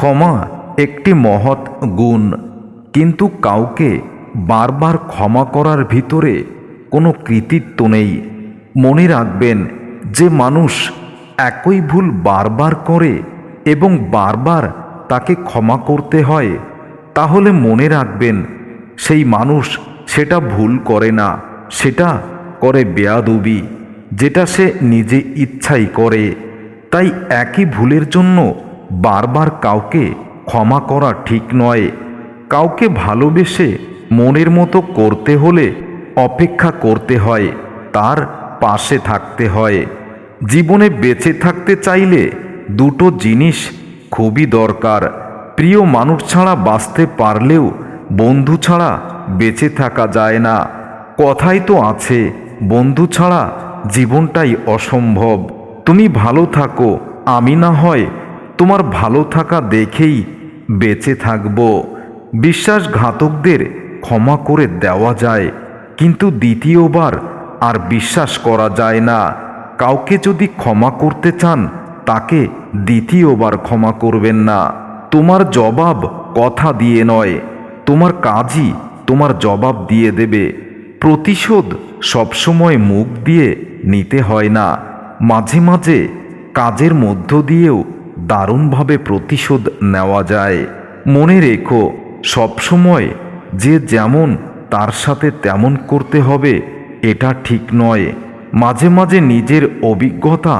ক্ষমা একটি মহৎ গুণ, কিন্তু কাউকে বারবার ক্ষমা করার ভিতরে কোনো কৃতিত্ব নেই। মনে রাখবেন, যে মানুষ একই ভুল বারবার করে এবং বারবার তাকে ক্ষমা করতে হয়, তাহলে মনে রাখবেন সেই মানুষ সেটা ভুল করে না, সেটা করে বেয়াদবি, যেটা সে নিজে ইচ্ছাই করে। তাই একই ভুলের জন্য বারবার কাউকে ক্ষমা করা ঠিক নয়। কাউকে ভালোবেসে মনের মতো করতে হলে অপেক্ষা করতে হয়, তার পাশে থাকতে হয়। জীবনে বেঁচে থাকতে চাইলে দুটো জিনিস খুবই দরকার। প্রিয় মানুষ ছাড়া বাঁচতে পারলেও বন্ধু ছাড়া বেঁচে থাকা যায় না। কথাই তো আছে, বন্ধু ছাড়া জীবনটাই অসম্ভব। তুমি ভালো থাকো, আমি না হয় তোমার ভালো থাকা দেখেই বেঁচে থাকব। বিশ্বাসঘাতকদের ক্ষমা করে দেওয়া যায়, কিন্তু দ্বিতীয়বার আর বিশ্বাস করা যায় না। কাউকে যদি ক্ষমা করতে চান, তাকে দ্বিতীয়বার ক্ষমা করবেন না। তোমার জবাব কথা দিয়ে নয়, তোমার কাজই তোমার জবাব দিয়ে দেবে। প্রতিশোধ সবসময় মুখ দিয়ে নিতে হয় না, মাঝে মাঝে কাজের মধ্য দিয়েও দারুণভাবে প্রতিশোধ নেওয়া যায়। মনে রেখো, সবসময় যে যেমন তার সাথে তেমন করতে হবে এটা ঠিক নয়। মাঝে মাঝে নিজের অভিজ্ঞতা,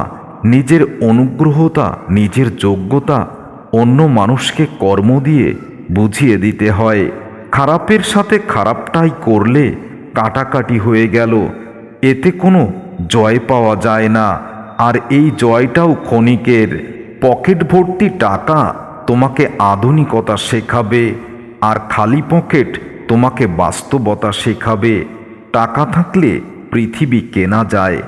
নিজের অনুগ্রহতা, নিজের যোগ্যতা অন্য মানুষকে কর্ম দিয়ে বুঝিয়ে দিতে হয়। খারাপের সাথে খারাপটাই করলে কাটাকাটি হয়ে গেল, এতে কোনো জয় পাওয়া যায় না। আর এই জয়টাও ক্ষণিকের। পকেট ভর্তি টাকা তোমাকে আধুনিকতা শেখাবে, আর খালি পকেট তোমাকে বাস্তবতা শেখাবে। টাকা থাকলে পৃথিবী কেনা যায়,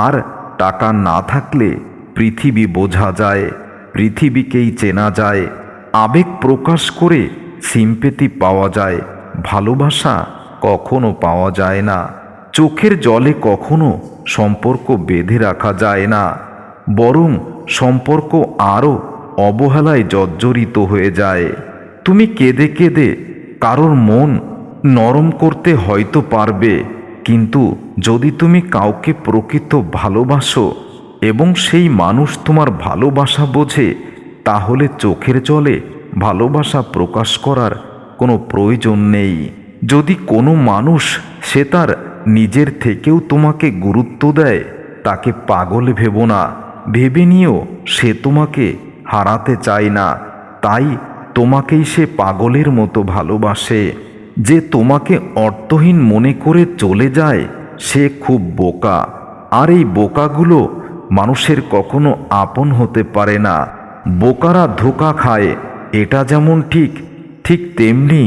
আর টাকা না থাকলে পৃথিবী বোঝা যায়, পৃথিবীকেই চেনা যায়। আবেগ প্রকাশ করে সিম্পেথি পাওয়া যায়, ভালোবাসা কখনো পাওয়া যায় না। চোখের জলে কখনো সম্পর্ক বেঁধে রাখা যায় না, বরং সম্পর্ক আরও অবহেলায় জর্জরিত হয়ে যায়। তুমি কেঁদে কেঁদে কারোর মন নরম করতে হয়তো পারবে, কিন্তু যদি তুমি কাউকে প্রকৃত ভালোবাসো এবং সেই মানুষ তোমার ভালোবাসা বোঝে, তাহলে চোখের জলে ভালোবাসা প্রকাশ করার কোনো প্রয়োজন নেই। যদি কোনো মানুষ সে তার নিজের থেকেও তোমাকে গুরুত্ব দেয়, তাকে পাগল ভেবো না। ভেবে নিও সে তোমাকে হারাতে চায় না, তাই তোমাকেই সে পাগলের মতো ভালোবাসে। যে তোমাকে অর্থহীন মনে করে চলে যায়, সে খুব বোকা। আর এই বোকাগুলো মানুষের কখনো আপন হতে পারে না। বোকারা ধোঁকা খায়, এটা যেমন ঠিক, ঠিক তেমনি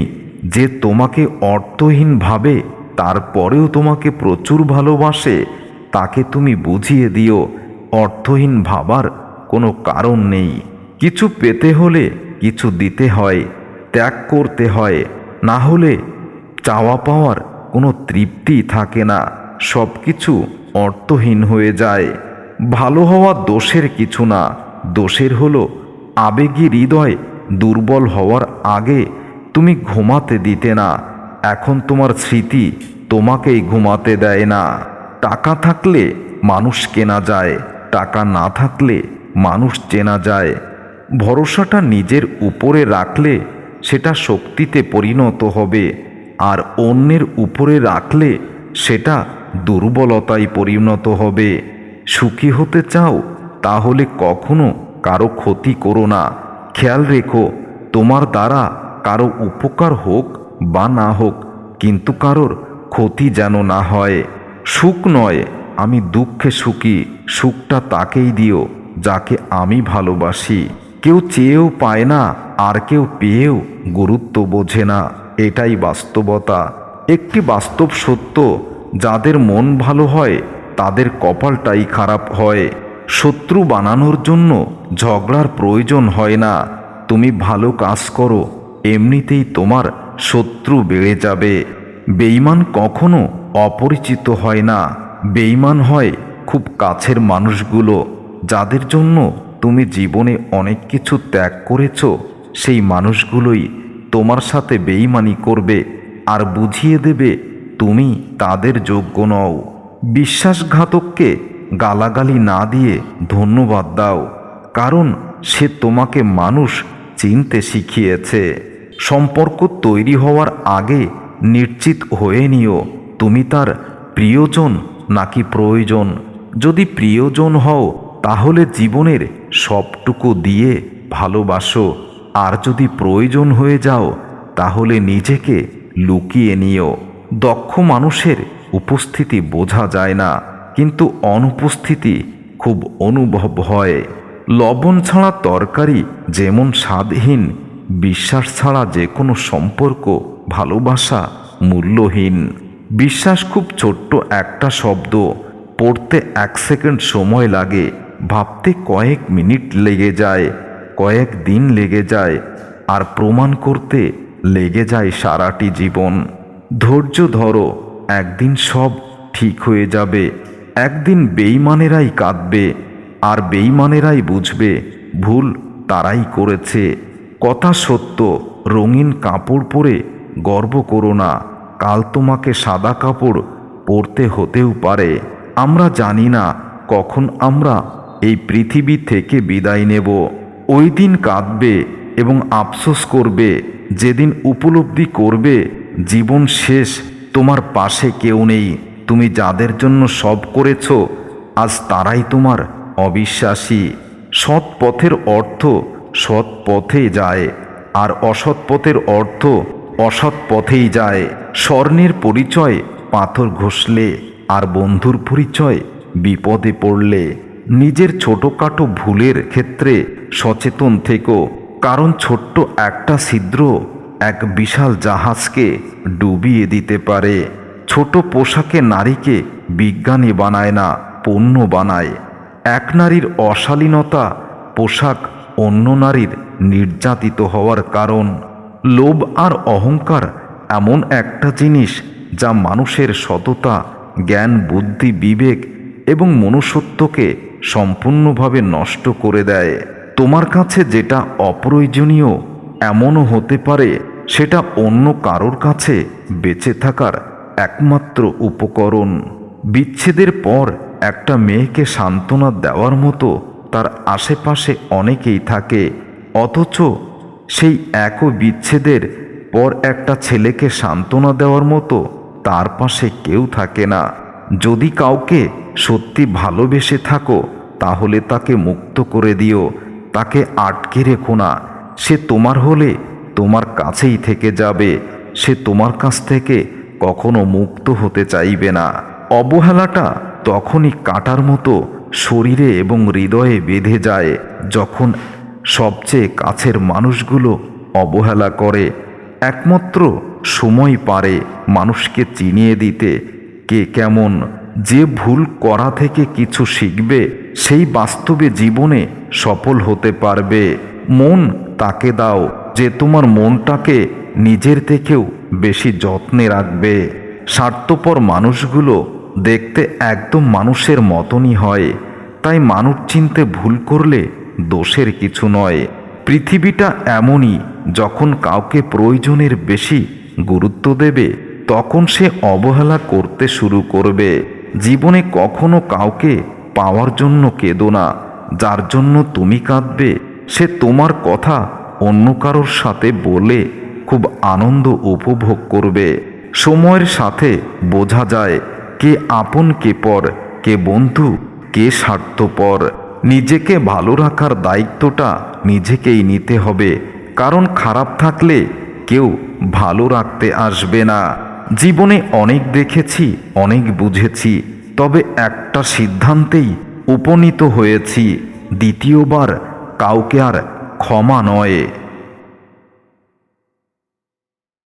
যে তোমাকে অর্থহীন ভাবে তারপরেও তোমাকে প্রচুর ভালোবাসে, তাকে তুমি বুঝিয়ে দিও অর্থহীন ভাবার কোনো কারণ নেই। কিছু পেতে হলে কিছু দিতে হয়, ত্যাগ করতে হয়, না হলে চাওয়া পাওয়ার কোনো তৃপ্তি থাকে না, সব কিছু অর্থহীন হয়ে যায়। ভালো হওয়া দোষের কিছু না, দোষের হলো আবেগী হৃদয় দুর্বল হওয়ার আগে তুমি ঘুমাতে দিতে না। এখন তোমার স্মৃতি তোমাকেই ঘুমাতে দেয় না। টাকা থাকলে মানুষ কেনা যায়, টাকা না থাকলে মানুষ চেনা যায়। ভরসাটা নিজের উপরে রাখলে সেটা শক্তিতে পরিণত হবে, আর অন্যের উপরে রাখলে সেটা দুর্বলতায় পরিণত হবে। সুখী হতে চাও, তাহলে কখনো কারো ক্ষতি করো না। খেয়াল রেখো, তোমার দ্বারা কারো উপকার হোক বা না হোক, কিন্তু কারোর ক্ষতি যেন না হয়। সুখ নয় আমি দুঃখে সুখী, সুখটা তাকেই দিও যাকে আমি ভালোবাসি। কেউ চেয়েও পায় না, আর কেউ পেয়েও গুরুত্ব বোঝে না, এটাই বাস্তবতা। একটি বাস্তব সত্য, যাদের মন ভালো হয় তাদের কপালটাই খারাপ হয়। শত্রু বানানোর জন্য ঝগড়ার প্রয়োজন হয় না। তুমি ভালো কাজ করো, এমনিতেই তোমার শত্রু বেড়ে যাবে। বেঈমান কখনো অপরিচিত হয় না, বেঈমান হয় খুব কাছের মানুষগুলো, যাদের জন্য তুমি জীবনে অনেক কিছু ত্যাগ করেছো, সেই মানুষগুলোই তোমার সাথে বেইমানি করবে আর বুঝিয়ে দেবে তুমি তাদের যোগ্য নও। বিশ্বাসঘাতককে গালাগালি না দিয়ে ধন্যবাদ দাও, কারণ সে তোমাকে মানুষ চিনতে শিখিয়েছে। সম্পর্ক তৈরি হওয়ার আগে নিশ্চিত হয়ে নিও তুমি তার প্রিয়জন নাকি প্রয়োজন। যদি প্রিয়জন হও তাহলে জীবনের সবটুকু দিয়ে ভালোবাসো, আর যদি প্রয়োজন হয়ে যাও তাহলে নিজেকে লুকিয়ে নিও। দক্ষ মানুষের উপস্থিতি বোঝা যায় না, কিন্তু অনুপস্থিতি খুব অনুভব হয়। লবণ ছাড়া তরকারি যেমন স্বাদহীন, বিশ্বাস ছাড়া যে কোনো সম্পর্ক, ভালোবাসা মূল্যহীন। বিশ্বাস খুব ছোট্ট একটা শব্দ, পড়তে 1 সেকেন্ড সময় লাগে, ভাবতে কয়েক মিনিট লেগে যায়, কয়েক দিন লেগে যায়, আর প্রমাণ করতে লেগে যায় সারাটি জীবন। ধৈর্য ধরো, একদিন সব ঠিক হয়ে যাবে। একদিন বেঈমানেরাই কাঁদবে, আর বেঈমানেরাই বুঝবে ভুল তারাই করেছে। কথা সত্য, রঙিন কাপড় পরে গর্ব করো না, কাল তোমাকে সাদা কাপড় পরতে হতেও পারে। আমরা জানি না কখন আমরা এই পৃথিবী থেকে বিদায় নেব। ওই দিন কাঁদবে এবং আফসোস করবে যেদিন উপলব্ধি করবে জীবন শেষ, তোমার পাশে কেউ নেই। তুমি যাদের জন্য সব করেছ আজ তারাই তোমার অবিশ্বাসী। সৎ পথের অর্থ সৎ পথে যায়, আর অসৎ পথের অর্থ অসৎ পথেই যায়। স্বর্ণের পরিচয় পাথর ঘষলে, আর বন্ধুর পরিচয় বিপদে পড়লে। নিজের ছোটোখাটো ভুলের ক্ষেত্রে সচেতন থেকো, কারণ ছোট্ট একটা ছিদ্র এক বিশাল জাহাজকে ডুবিয়ে দিতে পারে। ছোট পোশাকে নারীকে বিজ্ঞানী বানায় না, পণ্য বানায়। এক নারীর অশালীনতা পোশাক অন্য নারীর নির্যাতিত হওয়ার কারণ। লোভ আর অহংকার এমন একটা জিনিস যা মানুষের সততা, জ্ঞান, বুদ্ধি, বিবেক এবং মনুষ্যত্বকে সম্পূর্ণভাবে নষ্ট করে দেয়। তোমার কাছে যেটা অপ্রয়োজনীয় এমনও হতে পারে সেটা অন্য কারোর কাছে বেঁচে থাকার একমাত্র উপকরণ। বিচ্ছেদের পর একটা মেয়েকে সান্ত্বনা দেওয়ার মতো তার আশেপাশে অনেকেই থাকে, অথচ সেই একই বিচ্ছেদের পর একটা ছেলেকে সান্ত্বনা দেওয়ার মতো তার পাশে কেউ থাকে না। যদি কাউকে সত্যি ভালোবেসে থাকো তাহলে তাকে মুক্ত করে দিও, তাকে আটকে রেখো না। সে তোমার হলে তোমার কাছেই থেকে যাবে, সে তোমার কাছ থেকে কখনো মুক্ত হতে চাইবে না। অবহেলাটা তখনই কাঁটার মতো শরীরে এবং হৃদয়ে বেঁধে যায় যখন সবচেয়ে কাছের মানুষগুলো অবহেলা করে। একমাত্র সময় পারে মানুষকে চিনিয়ে দিতে কে কেমন। যে ভুল করা থেকে কিছু শিখবে সেই বাস্তবে জীবনে সফল হতে পারবে। মন তাকে দাও যে তোমার মনটাকে নিজের থেকেও বেশি যত্নে রাখবে। স্বার্থপর মানুষগুলো দেখতে একদম মানুষের মতনই হয়, তাই মানুষ চিনতে ভুল করলে দোষের কিছু নয়। পৃথিবীটা এমনই, যখন কাউকে প্রয়োজনের বেশি গুরুত্ব দেবে তখন সে অবহেলা করতে শুরু করবে। জীবনে কখনো কাউকে পাওয়ার জন্য কেঁদো না, যার জন্য তুমি কাঁদবে সে তোমার কথা অন্য কারোর সাথে বলে খুব আনন্দ উপভোগ করবে। সময়ের সাথে বোঝা যায় কে আপন, কে পর, কে বন্ধু, কে স্বার্থপর। নিজেকে ভালো রাখার দায়িত্বটা নিজেকেই নিতে হবে, কারণ খারাপ থাকলে কেউ ভালো রাখতে আসবে না। জীবনে অনেক দেখেছি, অনেক বুঝেছি, তবে একটা সিদ্ধান্তেই উপনীত হয়েছি, দ্বিতীয়বার কাউকে আর ক্ষমা নয়।